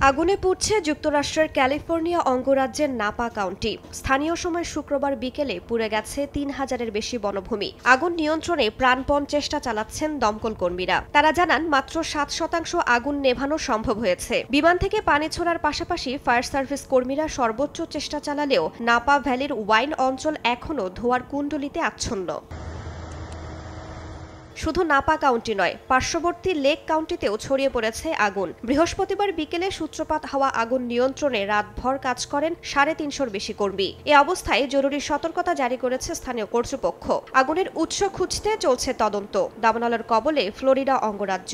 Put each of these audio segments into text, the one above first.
আগুনে পুড়ছে যুক্তরাষ্ট্রের ক্যালিফোর্নিয়া অঙ্গরাজ্যের নাপা কাউন্টি। স্থানীয় সময় শুক্রবার বিকেলে পুড়ে গেছে ৩,০০০-এর বেশি বনভূমি। আগুন নিয়ন্ত্রণে প্রাণপণ চেষ্টা চালাচ্ছেন দমকল কর্মীরা। তারা জানান মাত্র ৭% আগুন নেভানো সম্ভব হয়েছে। বিমান থেকে পানি ছোড়ার পাশাপাশি ফায়ার সার্ভিস কর্মীরা সর্বোচ্চ চেষ্টা চালালেও নাপা ভ্যালির ওয়াইন অঞ্চল এখনও ধোঁয়ার কুণ্ডলিতে আচ্ছন্ন। শুধু নাপা কাউন্টি নয়, পার্শ্ববর্তী লেক কাউন্টিতেও ছড়িয়ে পড়েছে আগুন। বৃহস্পতিবার বিকেলে সূত্রপাত হওয়া আগুন নিয়ন্ত্রণে রাতভর কাজ করেন ৩৫০-র বেশি কর্মী। এ অবস্থায় জরুরি সতর্কতা জারি করেছে স্থানীয় কর্তৃপক্ষ। আগুনের উৎস খুঁজতে চলছে তদন্ত। দাবানলের কবলে ফ্লোরিডা অঙ্গরাজ্য।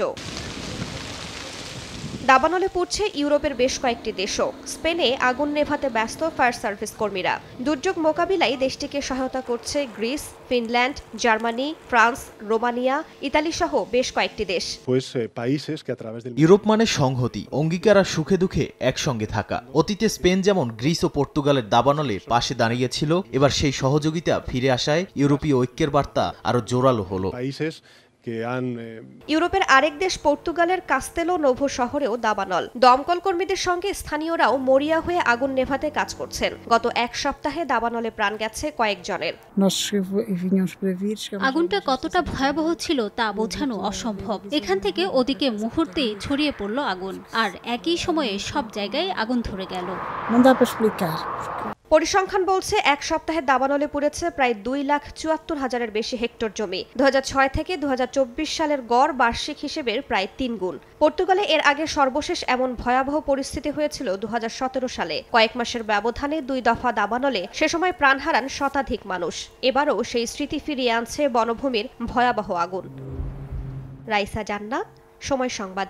দাবানলে পড়ছে ইউরোপের বেশ কয়েকটি দেশও। স্পেনে আগুন নেভাতে ব্যস্ত ফায়ার সার্ভিস কর্মীরা। দুর্যোগ মোকাবিলায় দেশটিকে সহায়তা করছে Greece, Finland, Germany, France, Romania, Italy সহ বেশ কয়েকটি দেশ। ইউরোপ মানে সংহতি, অঙ্গীকার আর সুখে দুঃখে একসঙ্গে থাকা। অতীতে স্পেন যেমন গ্রিস ও পর্তুগালের দাবানলে পাশে দাঁড়িয়েছিল, এবার সেই সহযোগিতা ফিরে আসায় ইউরোপীয় ঐক্যের বার্তা আরো জোরালো হলো। ইউরোপের আরেক দেশ পর্তুগালের কাস্তেলো নোভো শহরেও দাবানল। দমকল কর্মীদের সঙ্গে স্থানীয়রাও মরিয়া হয়ে আগুন নেভাতে কাজ করছেন। গত এক সপ্তাহে দাবানলে প্রাণ গেছে কয়েকজনের। আগুনটা কতটা ভয়াবহ ছিল তা বোঝানো অসম্ভব। এখান থেকে ওদিকে মুহূর্তেই ছড়িয়ে পড়ল আগুন, আর একই সময়ে সব জায়গায় আগুন ধরে গেল। পরিসংখ্যান বলছে এক সপ্তাহে দাবানলে পুড়েছে প্রায় ২,৭৪,০০০-এর বেশি হেক্টর জমি। ২০০৬ থেকে ২০২৪ সালের গড় বার্ষিক হিসেবের প্রায় ৩ গুণ। পর্তুগালে এর আগে সর্বশেষ এমন ভয়াবহ পরিস্থিতি হয়েছিল ২০১৭ সালে। কয়েক মাসের ব্যবধানে ২ দফা দাবানলে সে সময় প্রাণ হারান শতাধিক মানুষ। এবারও সেই স্মৃতি ফিরিয়ে আনছে বনভূমির ভয়াবহ আগুন। রাইসা জান্নাত, সময় সংবাদ।